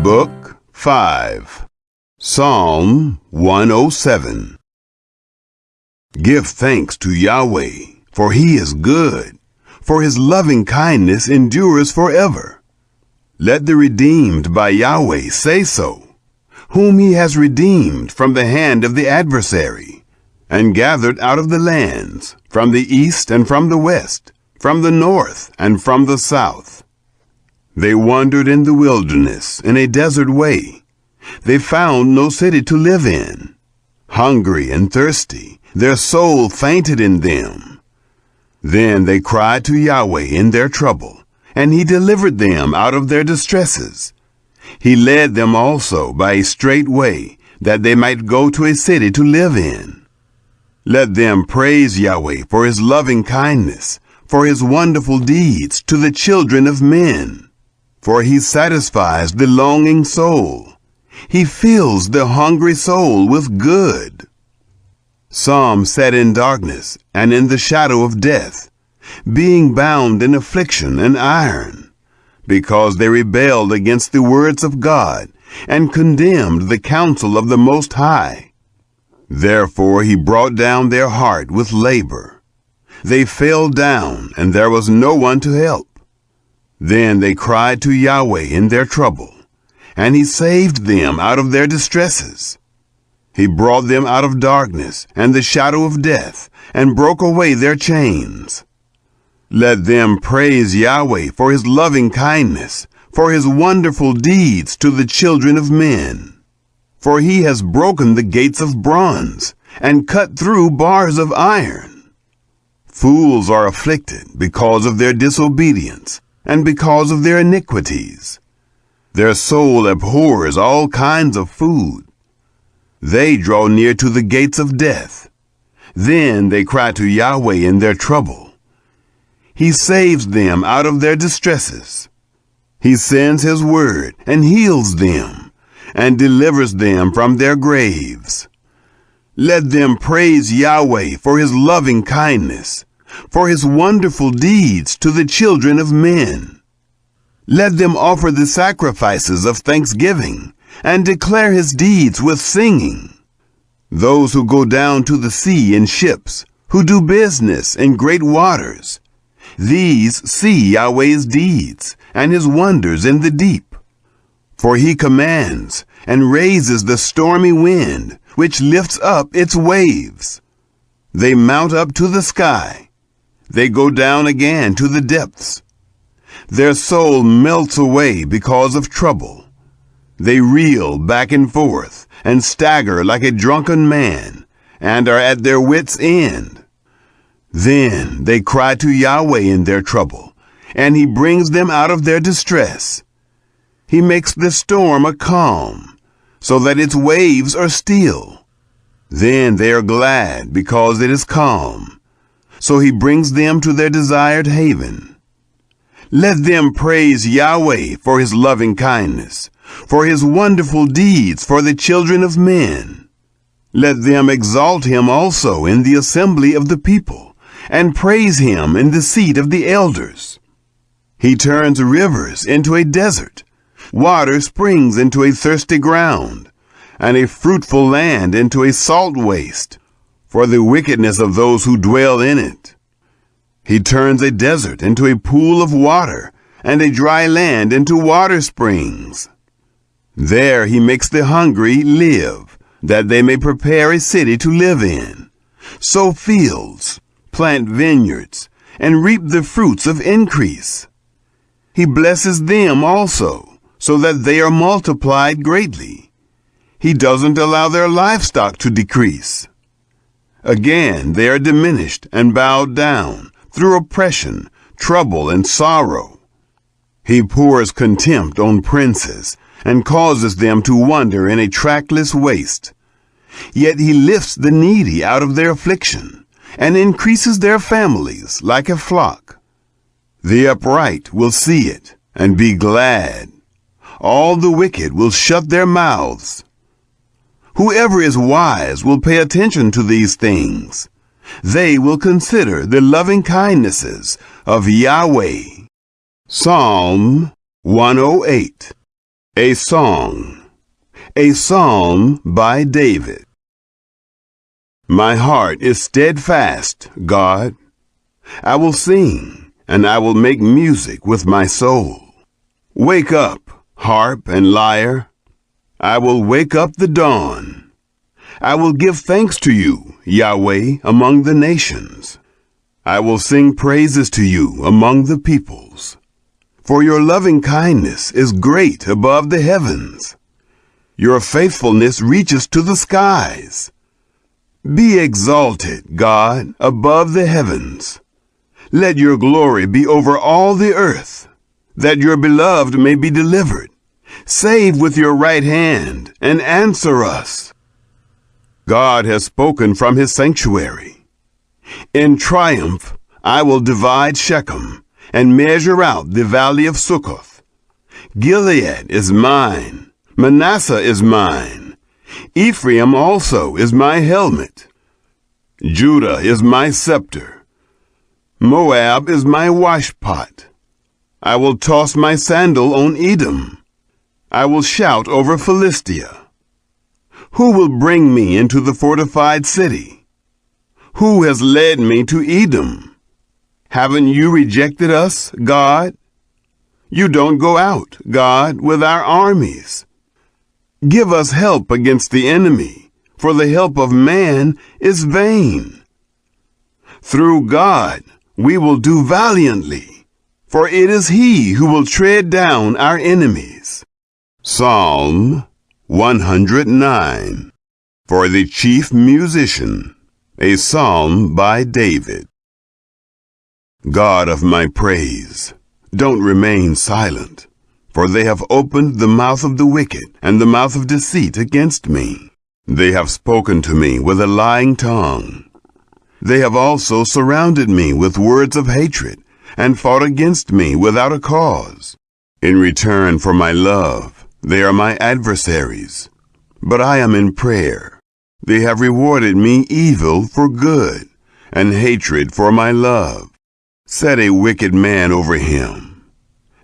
Book 5, Psalm 107. Give thanks to Yahweh, for he is good, for his loving kindness endures forever. Let the redeemed by Yahweh say so, whom he has redeemed from the hand of the adversary, and gathered out of the lands, from the east and from the west, from the north and from the south. They wandered in the wilderness in a desert way. They found no city to live in. Hungry and thirsty, their soul fainted in them. Then they cried to Yahweh in their trouble, and he delivered them out of their distresses. He led them also by a straight way, that they might go to a city to live in. Let them praise Yahweh for his loving kindness, for his wonderful deeds to the children of men. For he satisfies the longing soul. He fills the hungry soul with good. Some sat in darkness and in the shadow of death, being bound in affliction and iron, because they rebelled against the words of God and condemned the counsel of the Most High. Therefore he brought down their heart with labor. They fell down, and there was no one to help. Then they cried to Yahweh in their trouble, and he saved them out of their distresses. He brought them out of darkness and the shadow of death, and broke away their chains. Let them praise Yahweh for his loving kindness, for his wonderful deeds to the children of men. For he has broken the gates of bronze, and cut through bars of iron. Fools are afflicted because of their disobedience, and because of their iniquities. Their soul abhors all kinds of food. They draw near to the gates of death. Then they cry to Yahweh in their trouble. He saves them out of their distresses. He sends his word and heals them, and delivers them from their graves. Let them praise Yahweh for his loving kindness, for his wonderful deeds to the children of men. Let them offer the sacrifices of thanksgiving, and declare his deeds with singing. Those who go down to the sea in ships, who do business in great waters, these see Yahweh's deeds, and his wonders in the deep. For he commands, and raises the stormy wind, which lifts up its waves. They mount up to the sky. They go down again to the depths. Their soul melts away because of trouble. They reel back and forth, and stagger like a drunken man, and are at their wits' end. Then they cry to Yahweh in their trouble, and he brings them out of their distress. He makes the storm a calm, so that its waves are still. Then they are glad because it is calm. So he brings them to their desired haven. Let them praise Yahweh for his loving kindness, for his wonderful deeds for the children of men. Let them exalt him also in the assembly of the people, and praise him in the seat of the elders. He turns rivers into a desert, water springs into a thirsty ground, and a fruitful land into a salt waste, for the wickedness of those who dwell in it. He turns a desert into a pool of water, and a dry land into water springs. There he makes the hungry live, that they may prepare a city to live in, sow fields, plant vineyards, and reap the fruits of increase. He blesses them also, so that they are multiplied greatly. He doesn't allow their livestock to decrease. Again they are diminished and bowed down through oppression, trouble, and sorrow. He pours contempt on princes and causes them to wander in a trackless waste. Yet he lifts the needy out of their affliction and increases their families like a flock. The upright will see it and be glad. All the wicked will shut their mouths. Whoever is wise will pay attention to these things. They will consider the loving kindnesses of Yahweh. Psalm 108. A psalm by David. My heart is steadfast, God. I will sing, and I will make music with my soul. Wake up, harp and lyre. I will wake up the dawn. I will give thanks to you, Yahweh, among the nations. I will sing praises to you among the peoples. For your loving kindness is great above the heavens. Your faithfulness reaches to the skies. Be exalted, God, above the heavens. Let your glory be over all the earth, that your beloved may be delivered. Save with your right hand and answer us. God has spoken from his sanctuary. In triumph, I will divide Shechem and measure out the valley of Succoth. Gilead is mine. Manasseh is mine. Ephraim also is my helmet. Judah is my scepter. Moab is my washpot. I will toss my sandal on Edom. I will shout over Philistia. Who will bring me into the fortified city? Who has led me to Edom? Haven't you rejected us, God? You don't go out, God, with our armies. Give us help against the enemy, for the help of man is vain. Through God we will do valiantly, for it is he who will tread down our enemies. Psalm 109. For the chief musician, a psalm by David. God of my praise, don't remain silent, for they have opened the mouth of the wicked and the mouth of deceit against me. They have spoken to me with a lying tongue. They have also surrounded me with words of hatred and fought against me without a cause. In return for my love, they are my adversaries. But I am in prayer. They have rewarded me evil for good and hatred for my love. Set a wicked man over him.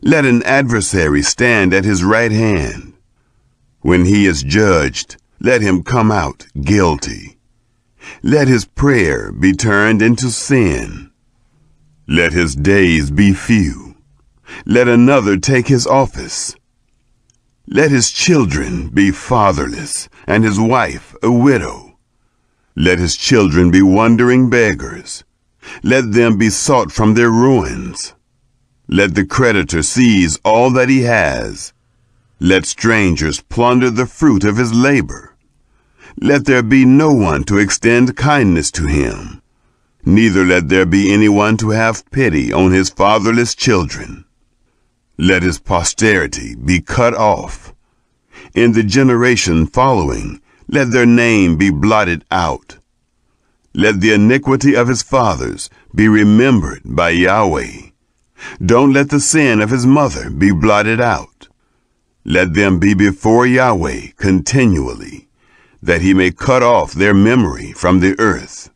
Let an adversary stand at his right hand. When he is judged, let him come out guilty. Let his prayer be turned into sin. Let his days be few. Let another take his office. Let his children be fatherless, and his wife a widow. Let his children be wandering beggars. Let them be sought from their ruins. Let the creditor seize all that he has. Let strangers plunder the fruit of his labor. Let there be no one to extend kindness to him. Neither let there be anyone to have pity on his fatherless children. Let his posterity be cut off. In the generation following, let their name be blotted out. Let the iniquity of his fathers be remembered by Yahweh. Don't let the sin of his mother be blotted out. Let them be before Yahweh continually, that he may cut off their memory from the earth.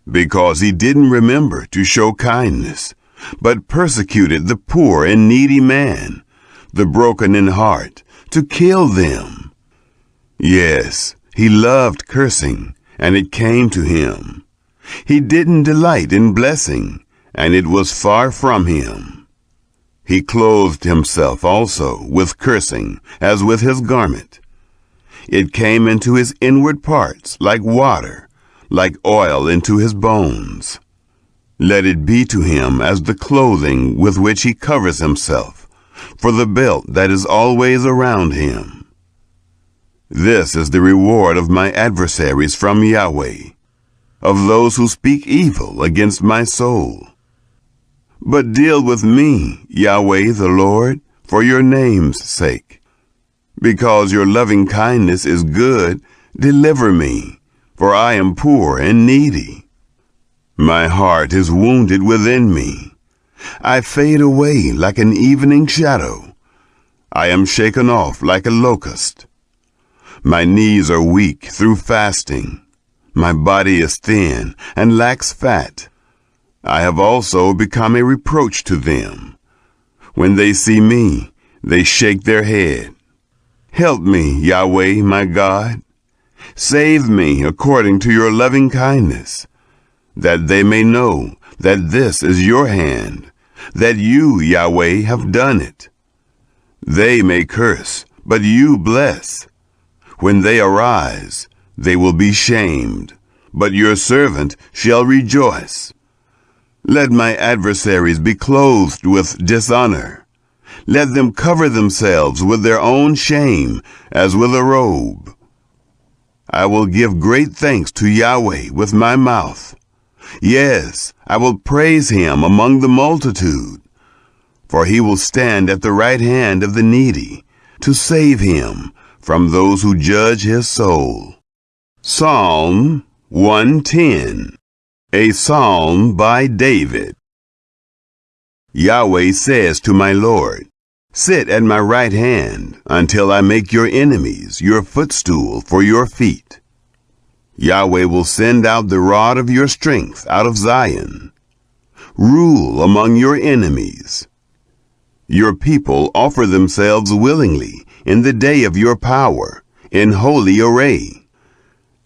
Because he didn't remember to show kindness, but persecuted the poor and needy man, the broken in heart, to kill them. Yes, he loved cursing, and it came to him. He didn't delight in blessing, and it was far from him. He clothed himself also with cursing, as with his garment. It came into his inward parts like water, like oil into his bones. Let it be to him as the clothing with which he covers himself, for the belt that is always around him. This is the reward of my adversaries from Yahweh, of those who speak evil against my soul. But deal with me, Yahweh the Lord, for your name's sake. Because your loving kindness is good, deliver me, for I am poor and needy. My heart is wounded within me. I fade away like an evening shadow. I am shaken off like a locust. My knees are weak through fasting. My body is thin and lacks fat. I have also become a reproach to them. When they see me, they shake their head. Help me, Yahweh, my God. Save me according to your loving kindness, that they may know that this is your hand, that you, Yahweh, have done it. They may curse, but you bless. When they arise, they will be shamed, but your servant shall rejoice. Let my adversaries be clothed with dishonor. Let them cover themselves with their own shame, as with a robe. I will give great thanks to Yahweh with my mouth. Yes, I will praise him among the multitude. For he will stand at the right hand of the needy, to save him from those who judge his soul. Psalm 110, a psalm by David. Yahweh says to my Lord, sit at my right hand until I make your enemies your footstool for your feet. Yahweh will send out the rod of your strength out of Zion. Rule among your enemies. Your people offer themselves willingly in the day of your power, in holy array.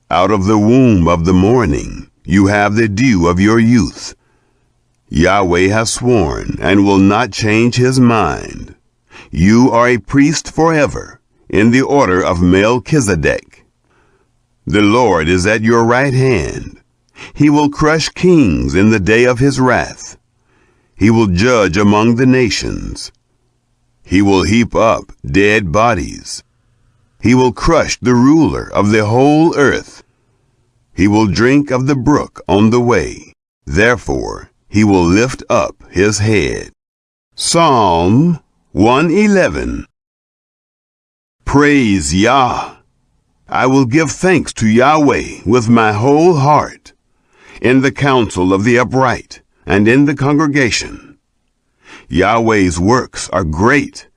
Out of the womb of the morning you have the dew of your youth. Yahweh has sworn and will not change his mind. You are a priest forever, in the order of Melchizedek. The Lord is at your right hand. He will crush kings in the day of his wrath. He will judge among the nations. He will heap up dead bodies. He will crush the ruler of the whole earth. He will drink of the brook on the way. Therefore, he will lift up his head. Psalm 111. Praise Yah. I will give thanks to Yahweh with my whole heart, in the council of the upright and in the congregation. Yahweh's works are great,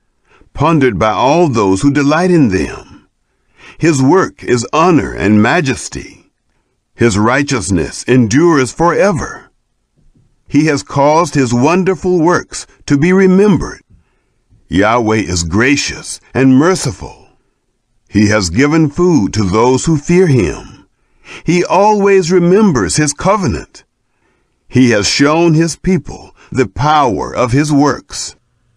pondered by all those who delight in them. His work is honor and majesty. His righteousness endures forever. He has caused his wonderful works to be remembered. Yahweh is gracious and merciful. He has given food to those who fear him. He always remembers his covenant. He has shown his people the power of his works,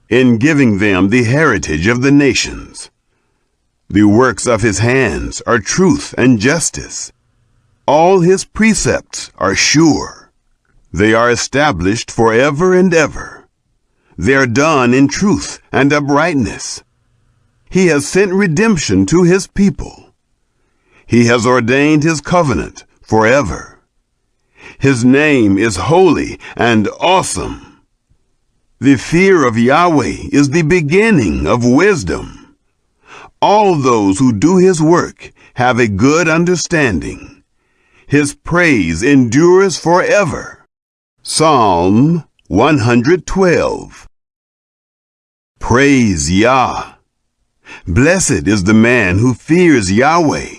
in giving them the heritage of the nations. The works of his hands are truth and justice. All his precepts are sure. They are established forever and ever. They are done in truth and uprightness. He has sent redemption to his people. He has ordained his covenant forever. His name is holy and awesome. The fear of Yahweh is the beginning of wisdom. All those who do his work have a good understanding. His praise endures forever. Psalm 112. Praise Yah. Blessed is the man who fears Yahweh,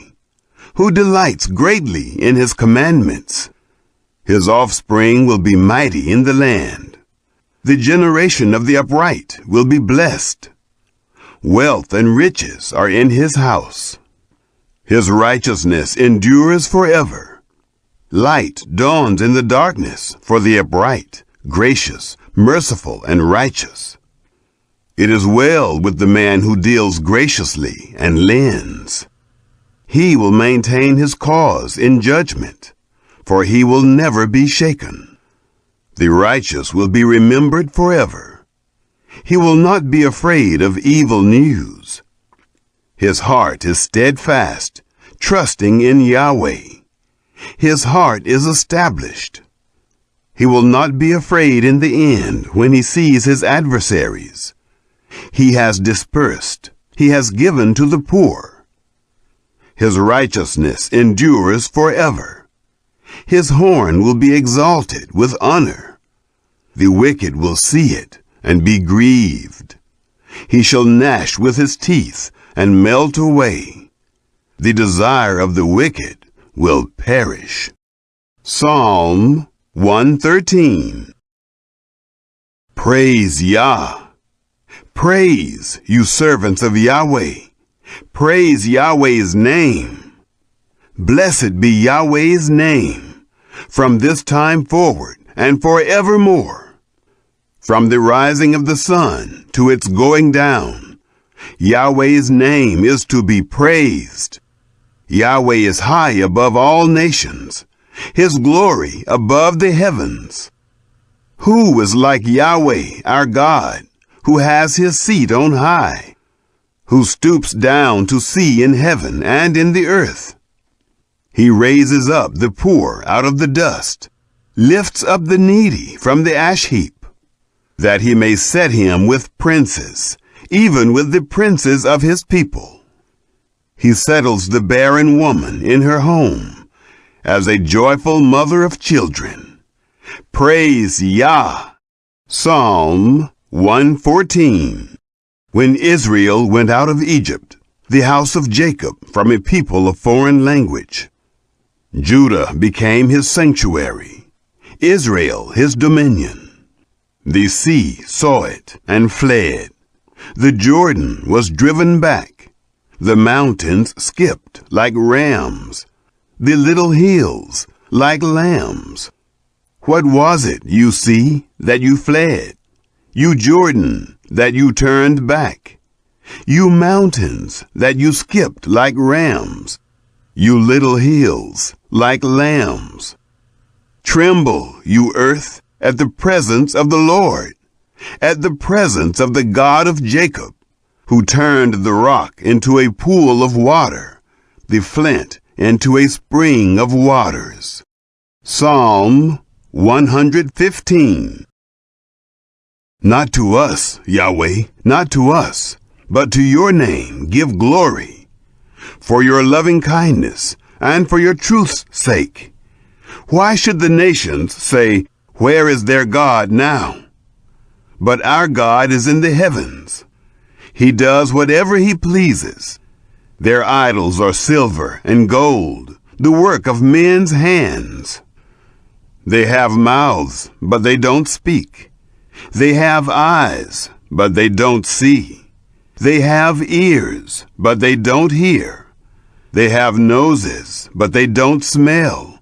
who delights greatly in his commandments. His offspring will be mighty in the land. The generation of the upright will be blessed. Wealth and riches are in his house. His righteousness endures forever. Light dawns in the darkness for the upright, gracious, merciful, and righteous. It is well with the man who deals graciously and lends. He will maintain his cause in judgment, for he will never be shaken. The righteous will be remembered forever. He will not be afraid of evil news. His heart is steadfast, trusting in Yahweh. His heart is established. He will not be afraid in the end when he sees his adversaries. He has dispersed. He has given to the poor. His righteousness endures forever. His horn will be exalted with honor. The wicked will see it and be grieved. He shall gnash with his teeth and melt away. The desire of the wicked will perish. Psalm 113. Praise Yah. Praise, you servants of Yahweh. Praise Yahweh's name. Blessed be Yahweh's name, from this time forward and forevermore. From the rising of the sun to its going down, Yahweh's name is to be praised. Yahweh is high above all nations, his glory above the heavens. Who is like Yahweh, our God, who has his seat on high, who stoops down to see in heaven and in the earth? He raises up the poor out of the dust, lifts up the needy from the ash heap, that he may set him with princes, even with the princes of his people. He settles the barren woman in her home, as a joyful mother of children. Praise Yah. Psalm 114. When Israel went out of Egypt, the house of Jacob from a people of foreign language, Judah became his sanctuary, Israel his dominion. The sea saw it and fled. The Jordan was driven back. The mountains skipped like rams, the little hills like lambs. What was it, you sea, that you fled? You Jordan, that you turned back? You mountains, that you skipped like rams? You little hills, like lambs? Tremble, you earth, at the presence of the Lord, at the presence of the God of Jacob, who turned the rock into a pool of water, the flint into a spring of waters. Psalm 115. Not to us, Yahweh, not to us, but to your name give glory, for your loving kindness and for your truth's sake. Why should the nations say, where is their God now? But our God is in the heavens. He does whatever he pleases. Their idols are silver and gold, the work of men's hands. They have mouths, but they don't speak. They have eyes, but they don't see. They have ears, but they don't hear. They have noses, but they don't smell.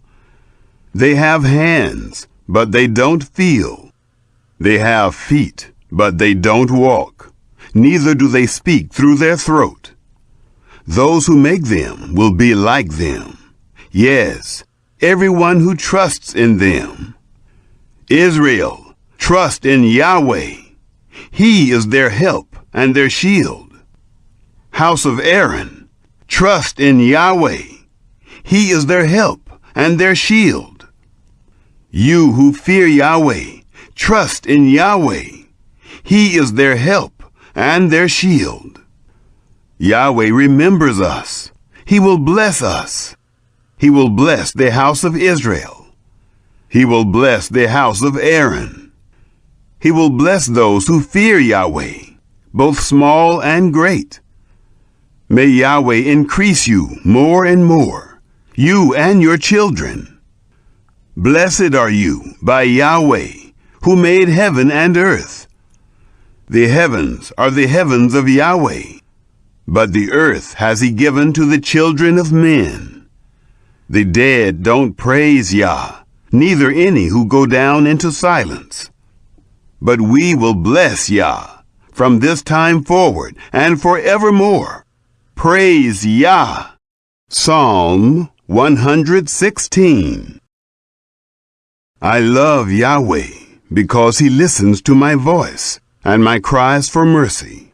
They have hands, but they don't feel. They have feet, but they don't walk. Neither do they speak through their throat. Those who make them will be like them. Yes, everyone who trusts in them. Israel, trust in Yahweh. He is their help and their shield. House of Aaron, trust in Yahweh. He is their help and their shield. You who fear Yahweh, trust in Yahweh. He is their help and their shield. Yahweh remembers us. He will bless us. He will bless the house of Israel. He will bless the house of Aaron. He will bless those who fear Yahweh, both small and great. May Yahweh increase you more and more, you and your children. Blessed are you by Yahweh, who made heaven and earth. The heavens are the heavens of Yahweh, but the earth has he given to the children of men. The dead don't praise Yah, neither any who go down into silence. But we will bless Yah from this time forward and forevermore. Praise Yah. Psalm 116. I love Yahweh because he listens to my voice and my cries for mercy.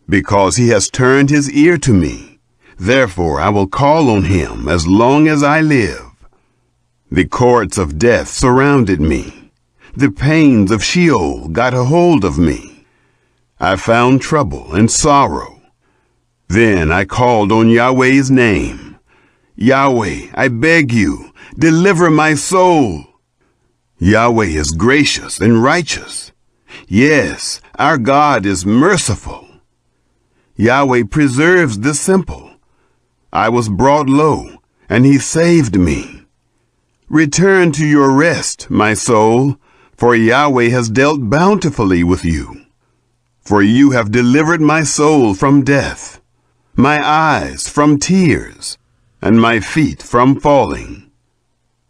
Because he has turned his ear to me, therefore I will call on him as long as I live. The cords of death surrounded me. The pains of Sheol got a hold of me. I found trouble and sorrow. Then I called on Yahweh's name. Yahweh, I beg you, deliver my soul. Yahweh is gracious and righteous. Yes, our God is merciful. Yahweh preserves the simple. I was brought low, and he saved me. Return to your rest, my soul, for Yahweh has dealt bountifully with you. For you have delivered my soul from death, my eyes from tears, and my feet from falling.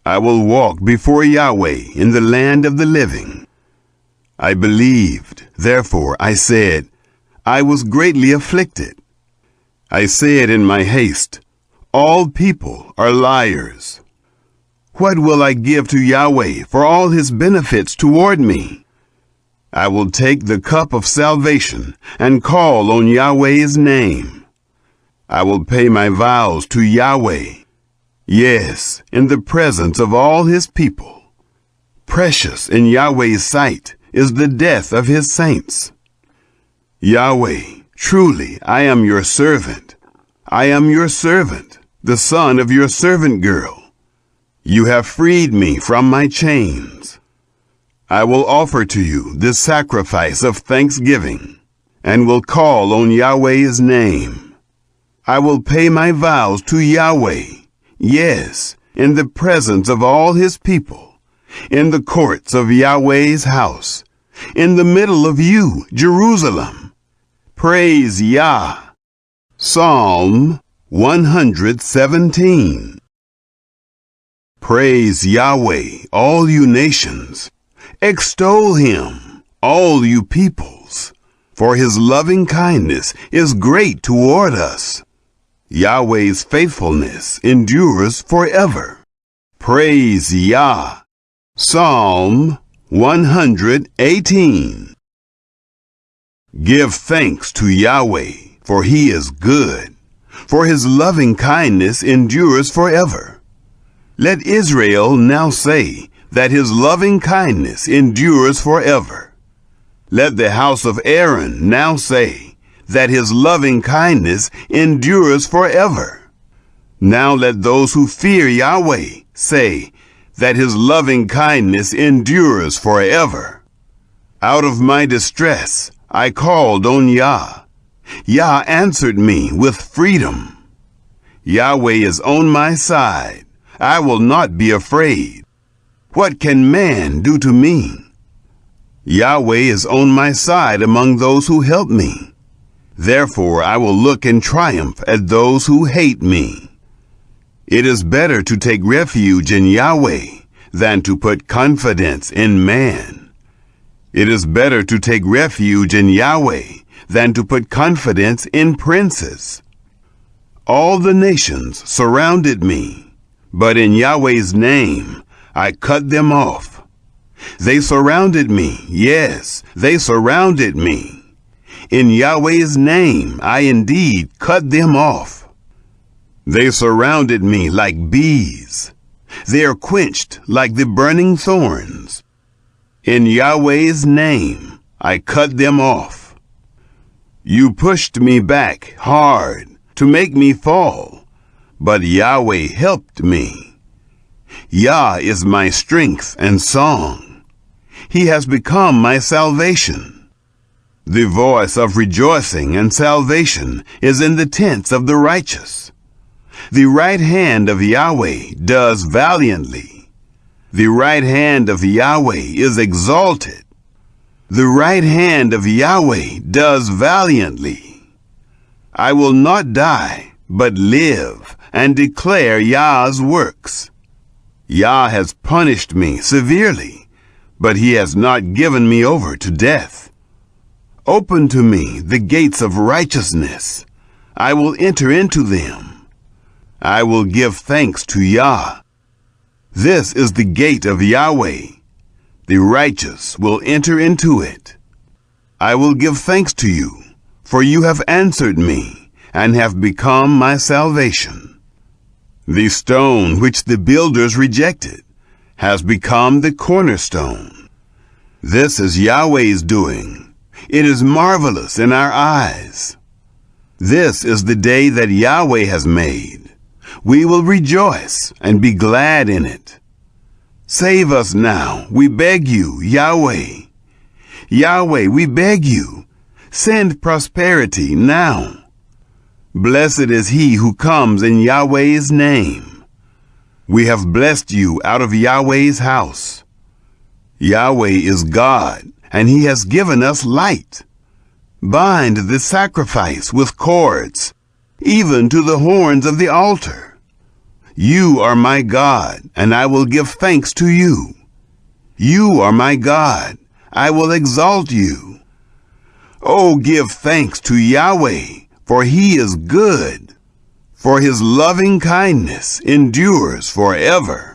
I will walk before Yahweh in the land of the living. I believed, therefore I said, I was greatly afflicted. I said in my haste, all people are liars. What will I give to Yahweh for all his benefits toward me? I will take the cup of salvation and call on Yahweh's name. I will pay my vows to Yahweh, yes, in the presence of all his people. Precious in Yahweh's sight is the death of his saints. Yahweh, truly I am your servant. I am your servant, the son of your servant girl. You have freed me from my chains. I will offer to you the sacrifice of thanksgiving, and will call on Yahweh's name. I will pay my vows to Yahweh, yes, in the presence of all his people, in the courts of Yahweh's house, in the middle of you, Jerusalem. Praise Yah. Psalm 117. Praise Yahweh, all you nations. Extol him, all you peoples, for his loving kindness is great toward us. Yahweh's faithfulness endures forever. Praise Yah. Psalm 118. Give thanks to Yahweh, for he is good, for his loving kindness endures forever. Let Israel now say that his loving kindness endures forever. Let the house of Aaron now say that his loving kindness endures forever. Now let those who fear Yahweh say that his loving kindness endures forever. Out of my distress I called on Yah. Yah answered me with freedom. Yahweh is on my side. I will not be afraid. What can man do to me? Yahweh is on my side among those who help me. Therefore I will look in triumph at those who hate me. It is better to take refuge in Yahweh than to put confidence in man. It is better to take refuge in Yahweh than to put confidence in princes. All the nations surrounded me, but in Yahweh's name I cut them off. They surrounded me, yes, they surrounded me. In Yahweh's name I indeed cut them off. They surrounded me like bees. They are quenched like the burning thorns. In Yahweh's name I cut them off. You pushed me back hard to make me fall, but Yahweh helped me. Yah is my strength and song. He has become my salvation. The voice of rejoicing and salvation is in the tents of the righteous. The right hand of Yahweh does valiantly. The right hand of Yahweh is exalted. The right hand of Yahweh does valiantly. I will not die, but live and declare Yah's works. Yah has punished me severely, but he has not given me over to death. Open to me the gates of righteousness. I will enter into them. I will give thanks to Yah. This is the gate of Yahweh. The righteous will enter into it. I will give thanks to you, for you have answered me and have become my salvation. The stone which the builders rejected has become the cornerstone. This is Yahweh's doing. It is marvelous in our eyes. This is the day that Yahweh has made. We will rejoice and be glad in it. Save us now, we beg you, Yahweh. Yahweh, we beg you, send prosperity now. Blessed is he who comes in Yahweh's name. We have blessed you out of Yahweh's house. Yahweh is God, and he has given us light. Bind the sacrifice with cords. even to the horns of the altar. You are my God, and I will give thanks to you. You are my God, I will exalt you. Oh, give thanks to Yahweh, for he is good, for his loving kindness endures forever.